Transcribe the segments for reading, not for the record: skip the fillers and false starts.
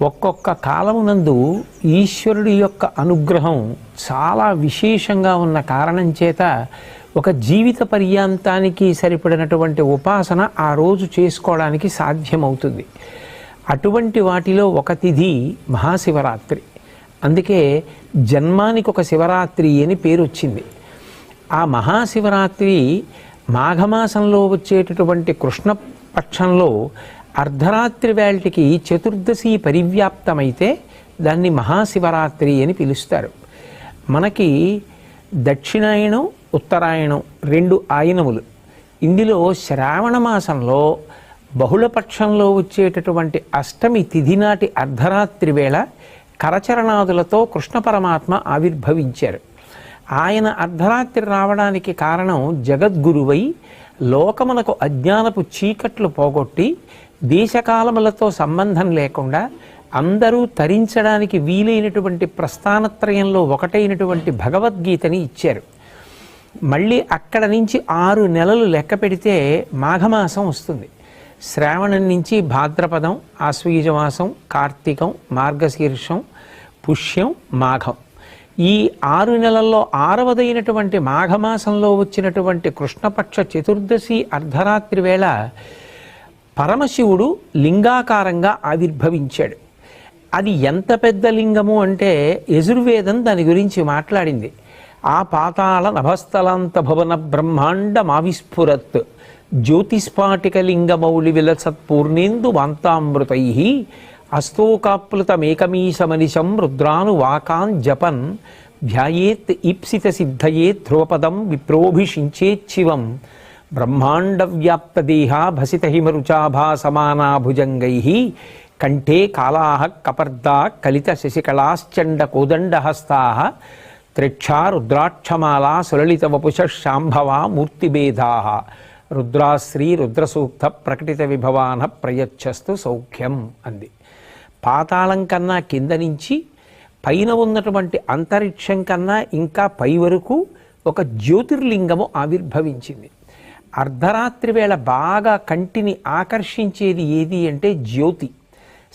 ఒక్కొక్క కాలమునందు ఈశ్వరుడి యొక్క అనుగ్రహం చాలా విశేషంగా ఉన్న కారణం చేత ఒక జీవిత పర్యాంతానికి సరిపడినటువంటి ఉపాసన ఆ రోజు చేసుకోవడానికి సాధ్యమవుతుంది. అటువంటి వాటిలో ఒక తిథి మహాశివరాత్రి. అందుకే జన్మానికి ఒక శివరాత్రి అని పేరు వచ్చింది. ఆ మహాశివరాత్రి మాఘమాసంలో వచ్చేటటువంటి కృష్ణపక్షంలో అర్ధరాత్రి వేళటికి చతుర్దశి పరివ్యాప్తమైతే దాన్ని మహాశివరాత్రి అని పిలుస్తారు. మనకి దక్షిణాయనం ఉత్తరాయణం రెండు ఆయనములు. ఇందులో శ్రావణ మాసంలో బహుళపక్షంలో వచ్చేటటువంటి అష్టమి తిథి నాటి అర్ధరాత్రి వేళ కరచరణాదులతో కృష్ణ పరమాత్మ ఆవిర్భవించారు. ఆయన అర్ధరాత్రి రావడానికి కారణం జగద్గురువై లోకమునకు అజ్ఞానపు చీకట్లు పోగొట్టి దేశకాలములతో సంబంధం లేకుండా అందరూ తరించడానికి వీలైనటువంటి ప్రస్థానత్రయంలో ఒకటైనటువంటి భగవద్గీతని ఇచ్చారు. మళ్ళీ అక్కడ నుంచి 6 నెలలు లెక్క పెడితే మాఘమాసం వస్తుంది. శ్రావణం నుంచి భాద్రపదం, ఆశ్వయుజమాసం, కార్తీకం, మార్గశీర్షం, పుష్యం, మాఘం. ఈ 6 నెలల్లో 6వదైనటువంటి మాఘమాసంలో వచ్చినటువంటి కృష్ణపక్ష చతుర్దశి అర్ధరాత్రి వేళ పరమశివుడు లింగాకారంగా ఆవిర్భవించాడు. అది ఎంత పెద్ద లింగము అంటే యజుర్వేదం దాని గురించి మాట్లాడింది. ఆ పాతాళ నభస్థలాంత భవన బ్రహ్మాండమావిస్ఫురత్ జ్యోతిస్ఫాటిక లింగమౌళి విలసత్పూర్ణేందు వాంతామృతై అస్తోకాప్లుతమేకమీశమనిశం రుద్రాను వాకాన్ జపన్ ధ్యాయేత్ ఈప్సిత సిద్ధయే ధ్రువపదం విప్రోభిషించేచ్చివం బ్రహ్మాండవ్యాప్తదేహ భసిత హిమరుచాభా సమానాభుజంగై కంఠే కాళాః కపర్దా కలిత శశికళాశ్చండ కోదండహస్తా త్రిక్షా రుద్రాక్షమాలా సులలిత వపుష శాంభవా మూర్తిభేదా రుద్రాశ్రీ రుద్రసూక్త ప్రకటిత విభవాన ప్రయచ్చస్తు సౌఖ్యం అంది. పాతాళం కన్నా కింద నుంచి పైన ఉన్నటువంటి అంతరిక్షం కన్నా ఇంకా పై వరకు ఒక జ్యోతిర్లింగము ఆవిర్భవించింది. అర్ధరాత్రి వేళ బాగా కంటిని ఆకర్షించేది ఏది అంటే జ్యోతి.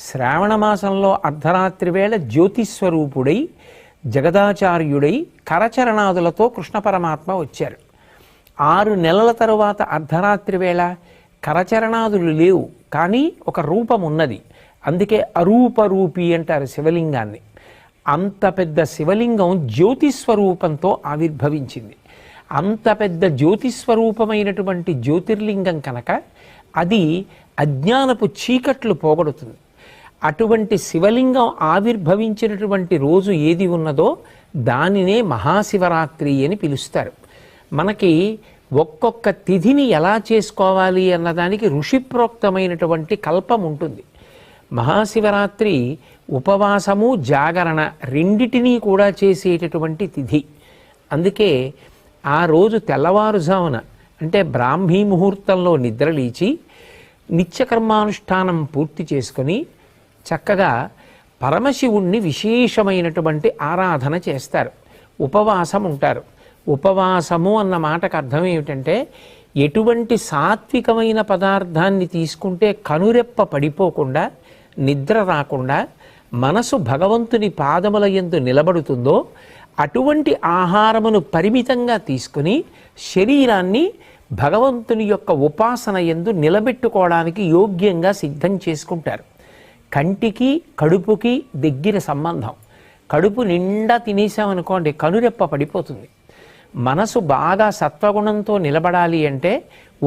శ్రావణ మాసంలో అర్ధరాత్రి వేళ జ్యోతిస్వరూపుడై జగదాచార్యుడై కరచరణాదులతో కృష్ణ పరమాత్మ వచ్చారు. 6 నెలల తరువాత అర్ధరాత్రి వేళ కరచరణాదులు లేవు, కానీ ఒక రూపం ఉన్నది. అందుకే అరూపరూపి అంటారు శివలింగాన్ని. అంత పెద్ద శివలింగం జ్యోతిస్వరూపంతో ఆవిర్భవించింది. అంత పెద్ద జ్యోతిస్వరూపమైనటువంటి జ్యోతిర్లింగం కనుక అది అజ్ఞానపు చీకట్లు పోగొడుతుంది. అటువంటి శివలింగం ఆవిర్భవించినటువంటి రోజు ఏది ఉన్నదో దానినే మహాశివరాత్రి అని పిలుస్తారు. మనకి ఒక్కొక్క తిథిని ఎలా చేసుకోవాలి అన్నదానికి ఋషిప్రోక్తమైనటువంటి కల్పం ఉంటుంది. మహాశివరాత్రి ఉపవాసము జాగరణ రెండిటినీ కూడా చేసేటటువంటి తిథి. అందుకే ఆ రోజు తెల్లవారుజామున అంటే బ్రాహ్మీ ముహూర్తంలో నిద్రలేచి నిత్యకర్మానుష్ఠానం పూర్తి చేసుకొని చక్కగా పరమశివుణ్ణి విశేషమైనటువంటి ఆరాధన చేస్తారు. ఉపవాసం ఉంటారు. ఉపవాసము అన్న మాటకు అర్థం ఏమిటంటే ఎటువంటి సాత్వికమైన పదార్థాన్ని తీసుకుంటే కనురెప్ప పడిపోకుండా నిద్ర రాకుండా మనసు భగవంతుని పాదముల యందు నిలబడుతుందో అటువంటి ఆహారమును పరిమితంగా తీసుకుని శరీరాన్ని భగవంతుని యొక్క ఉపాసన యందు నిలబెట్టుకోవడానికి యోగ్యంగా సిద్ధం చేసుకుంటారు. కంటికి కడుపుకి దగ్గర సంబంధం. కడుపు నిండా తినేసామనుకోండి కనురెప్ప పడిపోతుంది. మనసు బాగా సత్వగుణంతో నిలబడాలి అంటే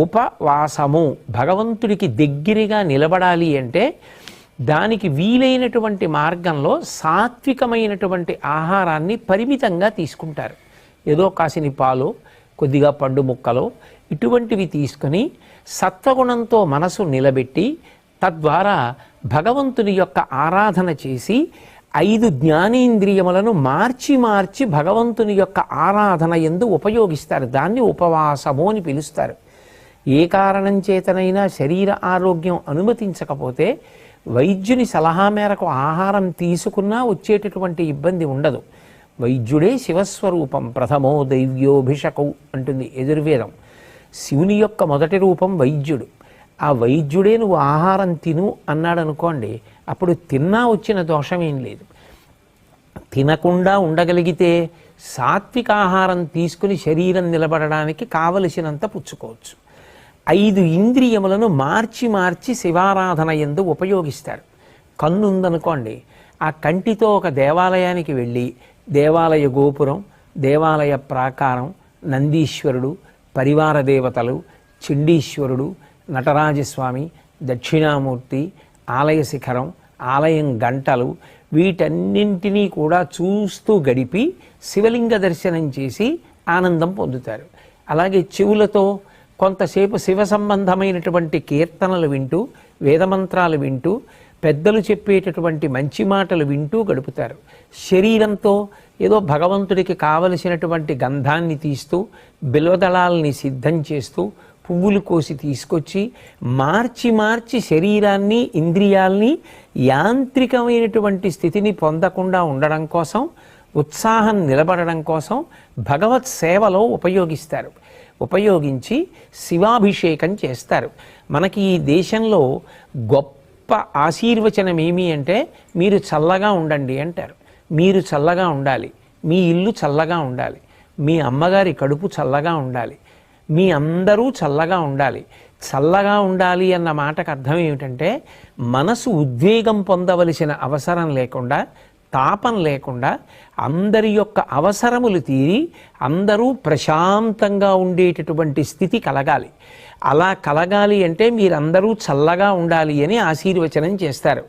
ఉపవాసము, భగవంతుడికి దగ్గరగా నిలబడాలి అంటే దానికి వీలైనటువంటి మార్గంలో సాత్వికమైనటువంటి ఆహారాన్ని పరిమితంగా తీసుకుంటారు. ఏదో కాసిని పాలు, కొద్దిగా పండు ముక్కలు ఇటువంటివి తీసుకొని సత్వగుణంతో మనసు నిలబెట్టి తద్వారా భగవంతుని యొక్క ఆరాధన చేసి 5 జ్ఞానేంద్రియములను మార్చి మార్చి భగవంతుని యొక్క ఆరాధన యందు ఉపయోగిస్తారు. దాన్ని ఉపవాసము అని పిలుస్తారు. ఏ కారణం చేతనైనా శరీర ఆరోగ్యం అనుమతించకపోతే వైద్యుని సలహా మేరకు ఆహారం తీసుకున్నా వచ్చేటటువంటి ఇబ్బంది ఉండదు. వైద్యుడే శివస్వరూపం ప్రథమో దైవ్యోభిషకౌ అంటుంది యజుర్వేదం. శివుని యొక్క మొదటి రూపం వైద్యుడు. ఆ వైద్యుడే నువ్వు ఆహారం తిను అన్నాడు అనుకోండి, అప్పుడు తిన్నా వచ్చిన దోషం ఏం లేదు. తినకుండా ఉండగలిగితే సాత్విక ఆహారం తీసుకుని శరీరం నిలబడడానికి కావలసినంత పుచ్చుకోవచ్చు. 5 ఇంద్రియములను మార్చి మార్చి శివారాధన యందు ఉపయోగిస్తారు. కన్ను ఉందనుకోండి, ఆ కంటితో ఒక దేవాలయానికి వెళ్ళి దేవాలయ గోపురం, దేవాలయ ప్రాకారం, నందీశ్వరుడు, పరివార దేవతలు, చండీశ్వరుడు, నటరాజస్వామి, దక్షిణామూర్తి, ఆలయ శిఖరం, ఆలయం గంటలు, వీటన్నింటినీ కూడా చూస్తూ గడిపి శివలింగ దర్శనం చేసి ఆనందం పొందుతారు. అలాగే చెవులతో కొంతసేపు శివ సంబంధమైనటువంటి కీర్తనలు వింటూ, వేదమంత్రాలు వింటూ, పెద్దలు చెప్పేటటువంటి మంచి మాటలు వింటూ గడుపుతారు. శరీరంతో ఏదో భగవంతుడికి కావలసినటువంటి గంధాన్ని తీస్తూ, బిల్వదళాలని సిద్ధం చేస్తూ, పువ్వులు కోసి తీసుకొచ్చి మార్చి మార్చి శరీరాన్ని, ఇంద్రియాల్ని యాంత్రికమైనటువంటి స్థితిని పొందకుండా ఉండడం కోసం, ఉత్సాహం నిలబడడం కోసం భగవత్ సేవలో ఉపయోగిస్తారు. ఉపయోగించి శివాభిషేకం చేస్తారు. మనకి ఈ దేశంలో గొప్ప ఆశీర్వచనం ఏమి అంటే, మీరు చల్లగా ఉండండి అంటారు. మీరు చల్లగా ఉండాలి, మీ ఇల్లు చల్లగా ఉండాలి, మీ అమ్మగారి కడుపు చల్లగా ఉండాలి, మీ అందరూ చల్లగా ఉండాలి. చల్లగా ఉండాలి అన్న మాటకు అర్థం ఏమిటంటే, మనసు ఉద్వేగం పొందవలసిన అవసరం లేకుండా, తాపం లేకుండా, అందరి యొక్క అవసరములు తీరి అందరూ ప్రశాంతంగా ఉండేటటువంటి స్థితి కలగాలి. అలా కలగాలి అంటే మీరందరూ చల్లగా ఉండాలి అని ఆశీర్వచనం చేస్తారు.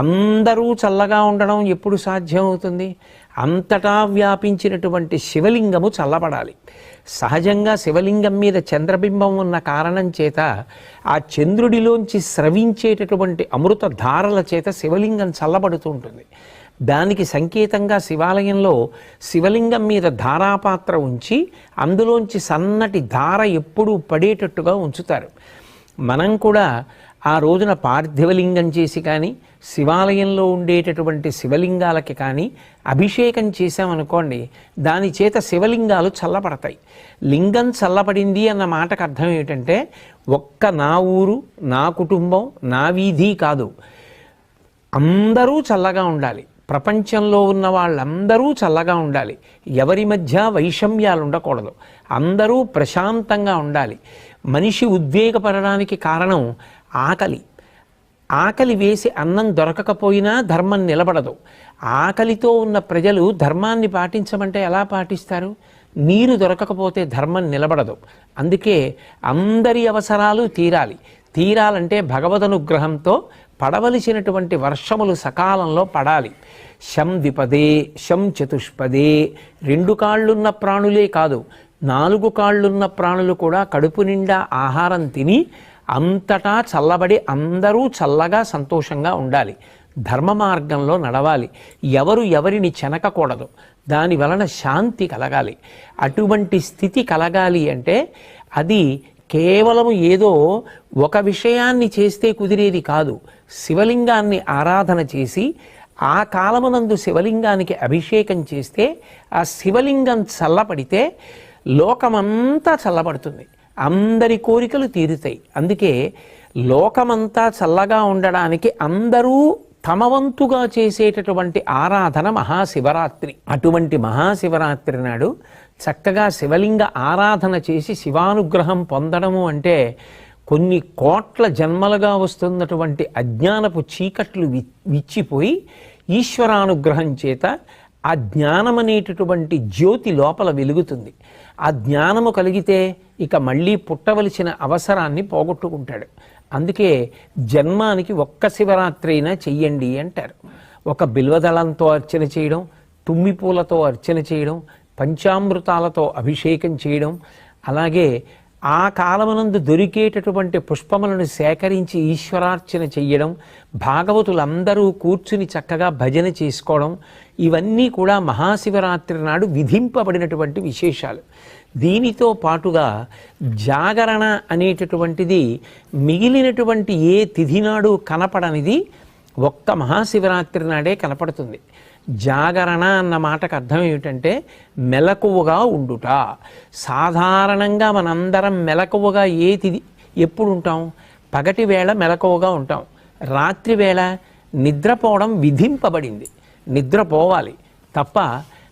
అందరూ చల్లగా ఉండడం ఎప్పుడు సాధ్యమవుతుంది? అంతటా వ్యాపించినటువంటి శివలింగము చల్లబడాలి. సహజంగా శివలింగం మీద చంద్రబింబం ఉన్న కారణం చేత ఆ చంద్రుడిలోంచి స్రవించేటటువంటి అమృత ధారల చేత శివలింగం చల్లబడుతూ ఉంటుంది. దానికి సంకేతంగా శివాలయంలో శివలింగం మీద ధారాపాత్ర ఉంచి అందులోంచి సన్నటి ధార ఎప్పుడూ పడేటట్టుగా ఉంచుతారు. మనం కూడా ఆ రోజున పార్థివలింగం చేసి కానీ, శివాలయంలో ఉండేటటువంటి శివలింగాలకి కానీ అభిషేకం చేశామనుకోండి, దాని చేత శివలింగాలు చల్లబడతాయి. లింగం చల్లబడింది అన్న మాటకు అర్థం ఏమిటంటే, ఒక్క నా ఊరు, నా కుటుంబం, నా వీధి కాదు, అందరూ చల్లగా ఉండాలి. ప్రపంచంలో ఉన్న వాళ్ళందరూ చల్లగా ఉండాలి. ఎవరి మధ్య వైషమ్యాలు ఉండకూడదు. అందరూ ప్రశాంతంగా ఉండాలి. మనిషి ఉద్వేగపడడానికి కారణం ఆకలి. ఆకలి వేసి అన్నం దొరకకపోయినా ధర్మం నిలబడదు. ఆకలితో ఉన్న ప్రజలు ధర్మాన్ని పాటించమంటే ఎలా పాటిస్తారు? నీరు దొరకకపోతే ధర్మం నిలబడదు. అందుకే అందరి అవసరాలు తీరాలి. తీరాలంటే భగవదనుగ్రహంతో పడవలసినటువంటి వర్షములు సకాలంలో పడాలి. శం ద్విపదే, శం చతుష్పదే. 2 కాళ్ళున్న ప్రాణులే కాదు, 4 కాళ్ళున్న ప్రాణులు కూడా కడుపు నిండా ఆహారం తిని అంతటా చల్లబడి అందరూ చల్లగా సంతోషంగా ఉండాలి. ధర్మ మార్గంలో నడవాలి. ఎవరు ఎవరిని చెనకకూడదు. దాని వలన శాంతి కలగాలి. అటువంటి స్థితి కలగాలి అంటే అది కేవలం ఏదో ఒక విషయాన్ని చేస్తే కుదిరేది కాదు. శివలింగాన్ని ఆరాధన చేసి ఆ కాలమునందు శివలింగానికి అభిషేకం చేస్తే ఆ శివలింగం చల్లబడితే లోకమంతా చల్లబడుతుంది. అందరి కోరికలు తీరుతాయి. అందుకే లోకమంతా చల్లగా ఉండడానికి అందరూ తమ వంతుగా చేసేటటువంటి ఆరాధన మహాశివరాత్రి. అటువంటి మహాశివరాత్రి నాడు చక్కగా శివలింగ ఆరాధన చేసి శివానుగ్రహం పొందడము అంటే కొన్ని కోట్ల జన్మలుగా వస్తున్నటువంటి అజ్ఞానపు చీకట్లు విచ్చిపోయి ఈశ్వరానుగ్రహం చేత ఆ జ్ఞానం అనేటటువంటి జ్యోతి లోపల వెలుగుతుంది. ఆ జ్ఞానము కలిగితే ఇక మళ్ళీ పుట్టవలసిన అవసరాన్ని పోగొట్టుకుంటాడు. అందుకే జన్మానికి ఒక్క శివరాత్రి అయినా చెయ్యండి అంటారు. ఒక బిల్వదళంతో అర్చన చేయడం, తుమ్మి పూలతో అర్చన చేయడం, పంచామృతాలతో అభిషేకం చేయడం, అలాగే ఆ కాలమునందు దొరికేటటువంటి పుష్పములను సేకరించి ఈశ్వరార్చన చెయ్యడం, భాగవతులందరూ కూర్చుని చక్కగా భజన చేసుకోవడం, ఇవన్నీ కూడా మహాశివరాత్రి నాడు విధింపబడినటువంటి విశేషాలు. దీనితో పాటుగా జాగరణ అనేటటువంటిది మిగిలినటువంటి ఏ తిథి నాడు కనపడనిది ఒక్క మహాశివరాత్రి నాడే కనపడుతుంది. జాగరణ అన్న మాటకు అర్థం ఏమిటంటే మెలకువగా ఉండుట. సాధారణంగా మనందరం మెలకువగా ఎప్పుడు ఉంటాం? పగటి వేళ మెలకువగా ఉంటాం, రాత్రి వేళ నిద్రపోవడం విధింపబడింది. నిద్రపోవాలి తప్ప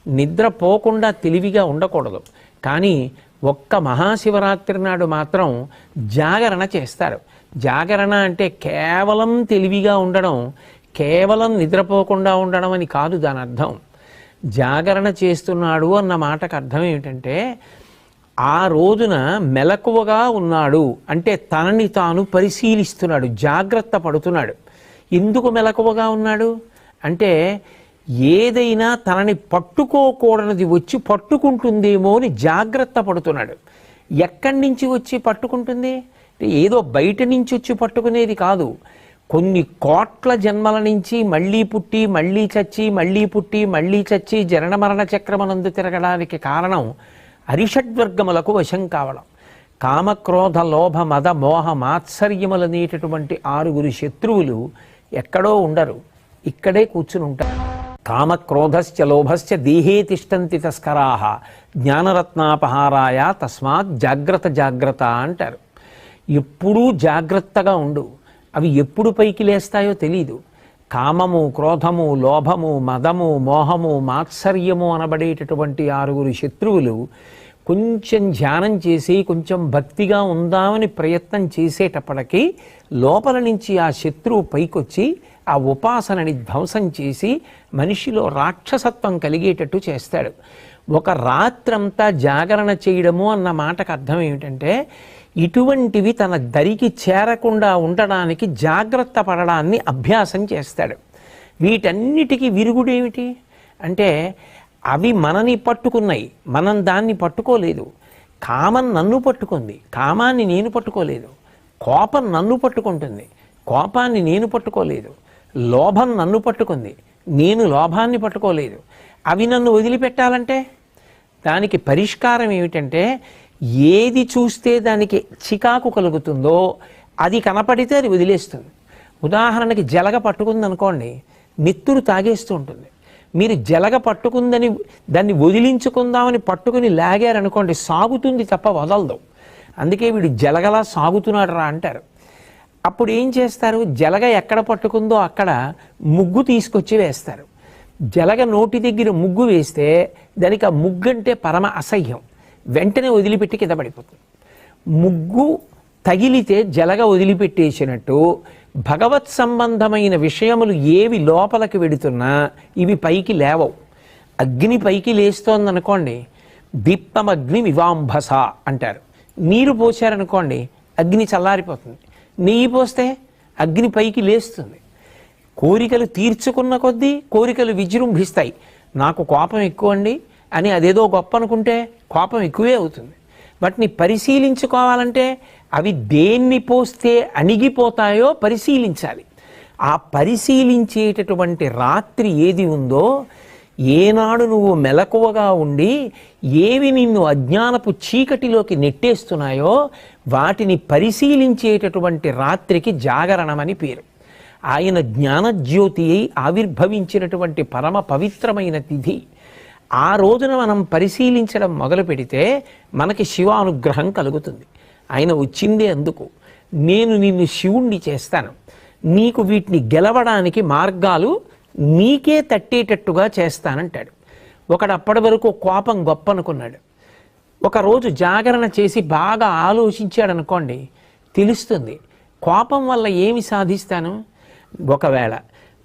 నిద్రపోకుండా తెలివిగా ఉండకూడదు. కానీ ఒక్క మహాశివరాత్రి నాడు మాత్రం జాగరణ చేస్తారు. జాగరణ అంటే కేవలం తెలివిగా ఉండడం, కేవలం నిద్రపోకుండా ఉండడం అని కాదు దాని అర్థం. జాగరణ చేస్తున్నాడు అన్న మాటకు అర్థం ఏమిటంటే ఆ రోజున మెలకువగా ఉన్నాడు అంటే తనని తాను పరిశీలిస్తున్నాడు, జాగ్రత్త పడుతున్నాడు. ఎందుకు మెలకువగా ఉన్నాడు అంటే ఏదైనా తనని పట్టుకోకూడనిది వచ్చి పట్టుకుంటుందేమో అని జాగ్రత్త పడుతున్నాడు. ఎక్కడి నుంచి వచ్చి పట్టుకుంటుంది? ఏదో బయట నుంచి వచ్చి పట్టుకునేది కాదు. కొన్ని కోట్ల జన్మల నుంచి మళ్ళీ పుట్టి మళ్ళీ చచ్చి మళ్ళీ పుట్టి మళ్ళీ చచ్చి జనన మరణ చక్రమనందు తిరగడానికి కారణం అరిషడ్వర్గములకు వశం కావడం. కామక్రోధ లోభ మద మోహ మాత్సర్యములనేటటువంటి 6 శత్రువులు ఎక్కడో ఉండరు, ఇక్కడే కూర్చుని ఉంటారు. కామక్రోధశ్చ లోభశ్చ దేహే తిష్టంతి తస్కరాహ జ్ఞానరత్నాపహారాయ తస్మాత్ జాగ్రత్త జాగ్రత్త అంటారు. ఎప్పుడూ జాగ్రత్తగా ఉండు. అవి ఎప్పుడు పైకి లేస్తాయో తెలీదు. కామము, క్రోధము, లోభము, మదము, మోహము, మాత్సర్యము అనబడేటటువంటి 6 శత్రువులు కొంచెం ధ్యానం చేసి కొంచెం భక్తిగా ఉందామని ప్రయత్నం చేసేటప్పటికీ లోపల నుంచి ఆ శత్రువు పైకొచ్చి ఆ ఉపాసనని ధ్వంసం చేసి మనిషిలో రాక్షసత్వం కలిగేటట్టు చేస్తాడు. ఒక రాత్రంతా జాగరణ చేయడము అన్న మాటకు అర్థం ఏమిటంటే ఇటువంటివి తన దరికి చేరకుండా ఉండడానికి జాగ్రత్త పడడాన్ని అభ్యాసం చేస్తాడు. వీటన్నిటికీ విరుగుడేమిటి అంటే అవి మనని పట్టుకున్నాయి, మనం దాన్ని పట్టుకోలేదు. కామం నన్ను పట్టుకుంది, కామాన్ని నేను పట్టుకోలేదు. కోపం నన్ను పట్టుకుంటుంది, కోపాన్ని నేను పట్టుకోలేదు. లోభం నన్ను పట్టుకుంది, నేను లోభాన్ని పట్టుకోలేదు. అవి నన్ను వదిలిపెట్టాలంటే దానికి పరిష్కారం ఏమిటంటే ఏది చూస్తే దానికి చికాకు కలుగుతుందో అది కనపడితే అది వదిలేస్తుంది. ఉదాహరణకి జలగ పట్టుకుందనుకోండి, నెత్తురు తాగేస్తూ ఉంటుంది. మీరు జలగ పట్టుకుందని దాన్ని వదిలించుకుందామని పట్టుకుని లాగారనుకోండి, సాగుతుంది తప్ప వదలదు. అందుకే వీడు జలగలా సాగుతున్నాడు రా అంటారు. అప్పుడు ఏం చేస్తారు? జలగ ఎక్కడ పట్టుకుందో అక్కడ ముగ్గు తీసుకొచ్చి వేస్తారు. జలగ నోటి దగ్గర ముగ్గు వేస్తే దానికి ఆ ముగ్గు అంటే పరమ అసహ్యం, వెంటనే వదిలిపెట్టి కింద పడిపోతుంది. ముగ్గు తగిలితే జలగ వదిలిపెట్టేసినట్టు భగవత్ సంబంధమైన విషయములు ఏవి లోపలికి వెడుతున్నా ఇవి పైకి లేవవు. అగ్ని పైకి లేస్తోందనుకోండి, దీప్తమగ్ని వివాంభస అంటారు. నీరు పోసారనుకోండి అగ్ని చల్లారిపోతుంది. నెయ్యి పోస్తే అగ్ని పైకి లేస్తుంది. కోరికలు తీర్చుకున్న కొద్దీ కోరికలు విజృంభిస్తాయి. నాకు కోపం ఎక్కువ అండి అని అదేదో గొప్ప అనుకుంటే కోపం ఎక్కువే అవుతుంది. వాటిని పరిశీలించుకోవాలంటే అవి దేన్ని పోస్తే అణిగిపోతాయో పరిశీలించాలి. ఆ పరిశీలించేటటువంటి రాత్రి ఏది ఉందో, ఏనాడు నువ్వు మెలకువగా ఉండి ఏవి నిన్ను అజ్ఞానపు చీకటిలోకి నెట్టేస్తున్నాయో వాటిని పరిశీలించేటటువంటి రాత్రికి జాగరణమని పేరు. ఆయన జ్ఞానజ్యోతి అయి ఆవిర్భవించినటువంటి పరమ పవిత్రమైన తిథి. ఆ రోజున మనం పరిశీలించడం మొదలు పెడితే మనకి శివానుగ్రహం కలుగుతుంది. ఆయన వచ్చిందే అందుకు. నేను నిన్ను శివుణ్ణి చేస్తాను, నీకు వీటిని గెలవడానికి మార్గాలు నీకే తట్టేటట్టుగా చేస్తానంటాడు. ఒకడు అప్పటి వరకు కోపం గొప్ప అనుకున్నాడు. ఒకరోజు జాగరణ చేసి బాగా ఆలోచించాడనుకోండి, తెలుస్తుంది కోపం వల్ల ఏమి సాధిస్తాను. ఒకవేళ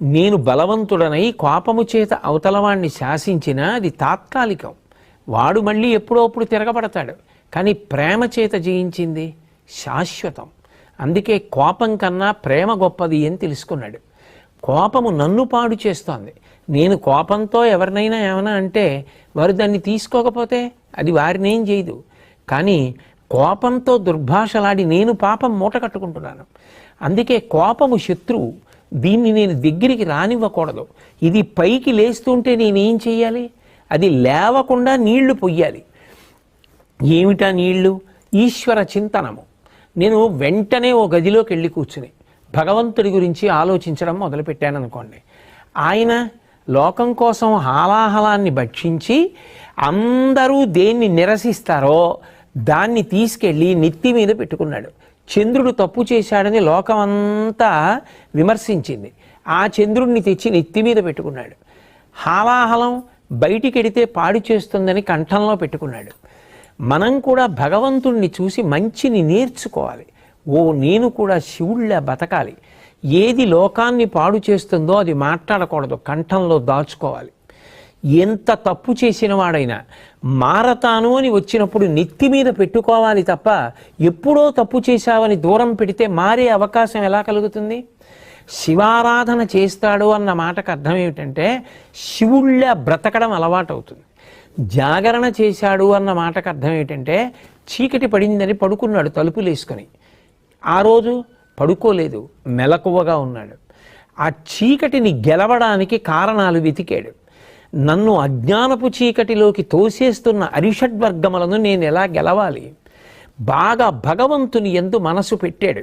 నేను బలవంతుడనై కోపము చేత అవతలవాణ్ణి శాసించినా అది తాత్కాలికం, వాడు మళ్ళీ ఎప్పుడోప్పుడు తిరగబడతాడు. కానీ ప్రేమ చేత జయించింది శాశ్వతం. అందుకే కోపం కన్నా ప్రేమ గొప్పది అని తెలుసుకున్నాడు. కోపము నన్ను పాడు చేస్తోంది. నేను కోపంతో ఎవరినైనా ఏమైనా అంటే వారు దాన్ని తీసుకోకపోతే అది వారిని ఏం చేయదు. కానీ కోపంతో దుర్భాషలాడి నేను పాపం మూట కట్టుకుంటున్నాను. అందుకే కోపము శత్రువు. దీన్ని నేను దగ్గరికి రానివ్వకూడదు. ఇది పైకి లేస్తుంటే నేనేం చెయ్యాలి? అది లేవకుండా నీళ్లు పొయ్యాలి. ఏమిటా నీళ్లు? ఈశ్వర చింతనము. నేను వెంటనే ఓ గదిలోకి వెళ్ళి కూర్చుని భగవంతుడి గురించి ఆలోచించడం మొదలుపెట్టాను అనుకోండి, ఆయన లోకం కోసం హాలాహలాన్ని భక్షించి అందరూ దేన్ని నిరసిస్తారో దాన్ని తీసుకెళ్ళి నెత్తి మీద పెట్టుకున్నాడు. చంద్రుడు తప్పు చేశాడని లోకమంతా విమర్శించింది. ఆ చంద్రుణ్ణి తెచ్చి నెత్తి మీద పెట్టుకున్నాడు. హాలాహలం బయటికెడితే పాడు చేస్తుందని కంఠంలో పెట్టుకున్నాడు. మనం కూడా భగవంతుణ్ణి చూసి మంచిని నేర్చుకోవాలి. నేను కూడా శివుళ్ళ బతకాలి. ఏది లోకాన్ని పాడు చేస్తుందో అది మాట్లాడకూడదు, కంఠంలో దాచుకోవాలి. ఎంత తప్పు చేసిన వాడైనా మారతాను అని వచ్చినప్పుడు నెత్తి మీద పెట్టుకోవాలి తప్ప ఎప్పుడో తప్పు చేశావని దూరం పెడితే మారే అవకాశం ఎలా కలుగుతుంది? శివారాధన చేస్తాడు అన్న మాటకు అర్థం ఏమిటంటే శివుళ్ళ బ్రతకడం అలవాటవుతుంది. జాగరణ చేశాడు అన్న మాటకు అర్థం ఏమిటంటే చీకటి పడిందని పడుకున్నాడు తలుపులు వేసుకొని. ఆ రోజు పడుకోలేదు, మెలకువగా ఉన్నాడు. ఆ చీకటిని గెలవడానికి కారణాలు వెతికాడు. నన్ను అజ్ఞానపు చీకటిలోకి తోసేస్తున్న అరిషడ్వర్గములను నేను ఎలా గెలవాలి? బాగా భగవంతుని యందు మనసు పెట్టాడు,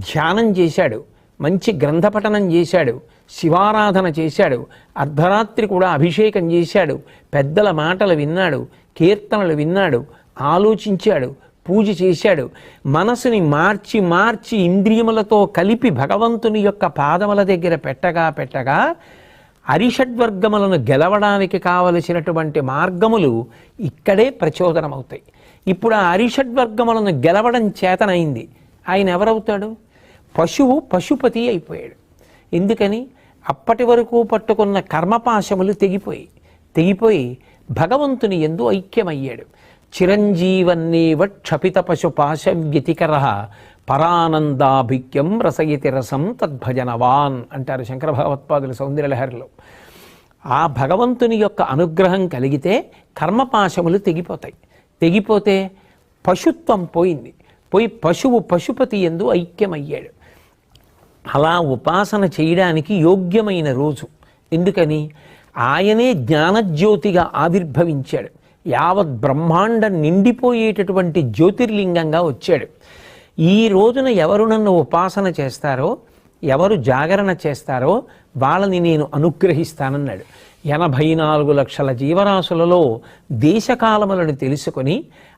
ధ్యానం చేశాడు, మంచి గ్రంథపఠనం చేశాడు, శివారాధన చేశాడు, అర్ధరాత్రి కూడా అభిషేకం చేశాడు, పెద్దల మాటలు విన్నాడు, కీర్తనలు విన్నాడు, ఆలోచించాడు, పూజ చేశాడు. మనసుని మార్చి మార్చి ఇంద్రియములతో కలిపి భగవంతుని యొక్క పాదముల దగ్గర పెట్టగా అరిషడ్వర్గములను గెలవడానికి కావలసినటువంటి మార్గములు ఇక్కడే ప్రచోదనమవుతాయి. ఇప్పుడు ఆ అరిషడ్వర్గములను గెలవడం చేతనైంది. ఆయన ఎవరవుతాడు? పశువు పశుపతి అయిపోయాడు. ఎందుకని? అప్పటి వరకు పట్టుకున్న కర్మపాశములు తెగిపోయి భగవంతుని యందు ఐక్యమయ్యాడు. చిరంజీవన్నేవ క్షపిత పశుపాశ వ్యతికర పరానందాభిక్యం రసయతి రసం తద్భజనవాన్ అంటారు శంకర భగవత్పాదుల సౌందర్యలహరిలో. ఆ భగవంతుని యొక్క అనుగ్రహం కలిగితే కర్మపాశములు తెగిపోతే పశుత్వం పోయి పశువు పశుపతి యందు ఐక్యమయ్యాడు. అలా ఉపాసన చేయడానికి యోగ్యమైన రోజు. ఎందుకని? ఆయనే జ్ఞానజ్యోతిగా ఆవిర్భవించాడు. యావత్ బ్రహ్మాండం నిండిపోయేటటువంటి జ్యోతిర్లింగంగా వచ్చాడు. ఈ రోజున ఎవరు నన్ను ఉపాసన చేస్తారో, ఎవరు జాగరణ చేస్తారో వాళ్ళని నేను అనుగ్రహిస్తానన్నాడు. 84 లక్షల జీవరాశులలో దేశకాలములను తెలుసుకొని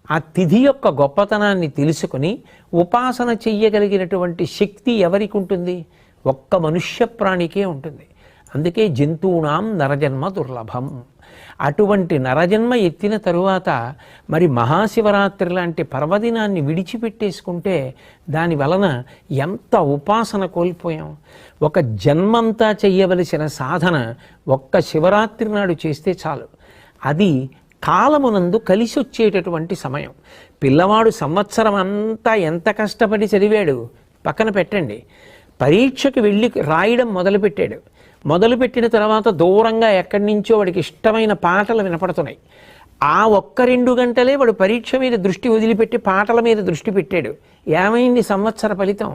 ఆ తిథి యొక్క గొప్పతనాన్ని తెలుసుకొని ఉపాసన చెయ్యగలిగినటువంటి శక్తి ఎవరికి ఉంటుంది? ఒక్క మనుష్య ప్రాణికే ఉంటుంది. అందుకే జంతువునాం నరజన్మ దుర్లభం. అటువంటి నరజన్మ ఎత్తిన తరువాత మరి మహాశివరాత్రి లాంటి పర్వదినాన్ని విడిచిపెట్టేసుకుంటే దాని వలన ఎంత ఉపాసన కోల్పోయాం. ఒక జన్మంతా చెయ్యవలసిన సాధన ఒక్క శివరాత్రి నాడు చేస్తే చాలు. అది కాలమునందు కలిసి వచ్చేటటువంటి సమయం. పిల్లవాడు సంవత్సరం అంతా ఎంత కష్టపడి చదివాడు పక్కన పెట్టండి. పరీక్షకు వెళ్ళి రాయడం మొదలుపెట్టిన తర్వాత దూరంగా ఎక్కడి నుంచో వాడికి ఇష్టమైన పాటలు వినపడుతున్నాయి. ఆ 1-2 గంటలే వాడు పరీక్ష మీద దృష్టి వదిలిపెట్టి పాటల మీద దృష్టి పెట్టాడు. ఏమైంది? సంవత్సర ఫలితం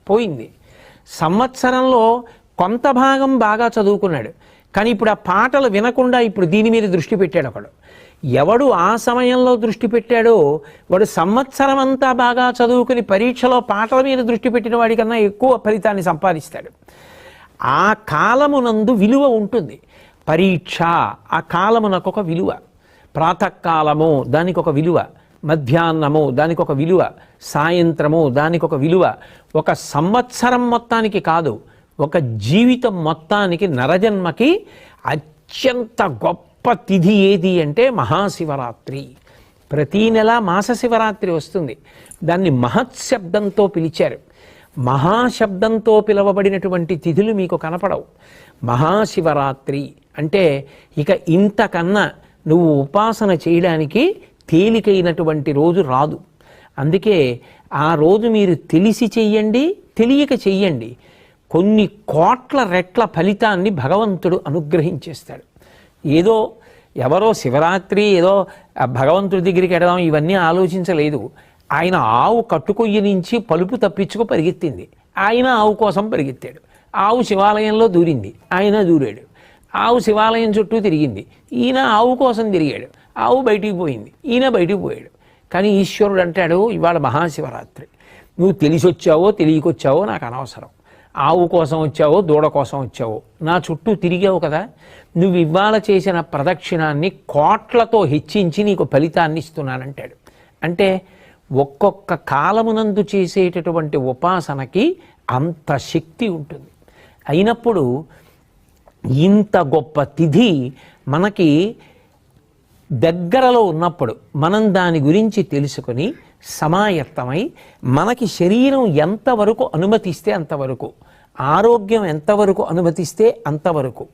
పోయింది. సంవత్సరంలో కొంత భాగం బాగా చదువుకున్నాడు, కానీ ఇప్పుడు ఆ పాటలు వినకుండా ఇప్పుడు దీని మీద దృష్టి పెట్టాడు ఒకడు. ఎవడు ఆ సమయంలో దృష్టి పెట్టాడో వాడు సంవత్సరం అంతా బాగా చదువుకుని పరీక్షలో పాటల మీద దృష్టి పెట్టిన వాడికన్నా ఎక్కువ ఫలితాన్ని సంపాదిస్తాడు. ఆ కాలమునందు విలువ ఉంటుంది. పరీక్ష ఆ కాలమునకు ఒక విలువ. ప్రాతకాలము దానికి ఒక విలువ, మధ్యాహ్నము దానికి ఒక విలువ, సాయంత్రము దానికి ఒక విలువ. ఒక సంవత్సరం మొత్తానికి కాదు, ఒక జీవితం మొత్తానికి నరజన్మకి అత్యంత గొప్ప తిథి ఏది అంటే మహాశివరాత్రి. ప్రతీ నెల మాస శివరాత్రి వస్తుంది. దాన్ని మహత్శబ్దంతో పిలిచారు. మహాశబ్దంతో పిలవబడినటువంటి తిథులు మీకు కనపడవు. మహాశివరాత్రి అంటే ఇక ఇంతకన్నా నువ్వు ఉపాసన చేయడానికి తేలికైనటువంటి రోజు రాదు. అందుకే ఆ రోజు మీరు తెలిసి చెయ్యండి, తెలియక చెయ్యండి, కొన్ని కోట్ల రెట్ల ఫలితాన్ని భగవంతుడు అనుగ్రహించేస్తాడు. ఏదో ఎవరో శివరాత్రి ఏదో భగవంతుడి దగ్గరికి ఎడదాం ఇవన్నీ ఆలోచించలేదు. ఆయన ఆవు కట్టుకొయ్యి నుంచి పలుపు తప్పించుకు పరిగెత్తింది, ఆయన ఆవు కోసం పరిగెత్తాడు. ఆవు శివాలయంలో దూరింది, ఆయన దూరాడు. ఆవు శివాలయం చుట్టూ తిరిగింది, ఈయన ఆవు కోసం తిరిగాడు. ఆవు బయటికి పోయింది, ఈయన బయటికి పోయాడు. కానీ ఈశ్వరుడు అంటాడు, ఇవాళ మహాశివరాత్రి, నువ్వు తెలిసి వచ్చావో తెలియకొచ్చావో నాకు అనవసరం. ఆవు కోసం వచ్చావో దూడ కోసం వచ్చావో నా చుట్టూ తిరిగావు కదా, నువ్వు ఇవాళ చేసిన ప్రదక్షిణాన్ని కోట్లతో హెచ్చించి నీకు ఫలితాన్ని ఇస్తున్నానంటాడు. అంటే ఒక్కొక్క కాలమునందు చేసేటటువంటి ఉపాసనకి అంత శక్తి ఉంటుంది. అయినప్పుడు ఇంత గొప్ప తిథి మనకి దగ్గరలో ఉన్నప్పుడు మనం దాని గురించి తెలుసుకొని సమాయత్తమై మనకి శరీరం ఎంతవరకు అనుమతిస్తే అంతవరకు, ఆరోగ్యం ఎంతవరకు అనుమతిస్తే అంతవరకు,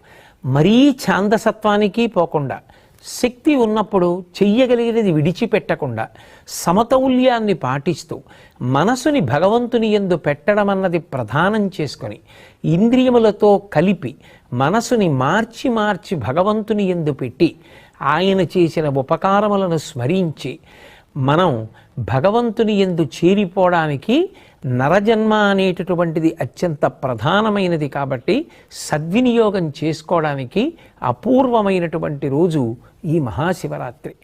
మరీ ఛాందసత్వానికి పోకుండా, శక్తి ఉన్నప్పుడు చెయ్యగలిగినది విడిచిపెట్టకుండా సమతౌల్యాన్ని పాటిస్తూ మనసుని భగవంతుని యందు పెట్టడం అన్నది ప్రధానం చేసుకొని ఇంద్రియములతో కలిపి మనసుని మార్చి మార్చి భగవంతుని యందు పెట్టి ఆయన చేసిన ఉపకారములను స్మరించి మనం భగవంతుని యందు చేరిపోవడానికి నరజన్మ అనేటటువంటిది అత్యంత ప్రధానమైనది కాబట్టి సద్వినియోగం చేసుకోవడానికి అపూర్వమైనటువంటి రోజు ఈ మహాశివరాత్రి.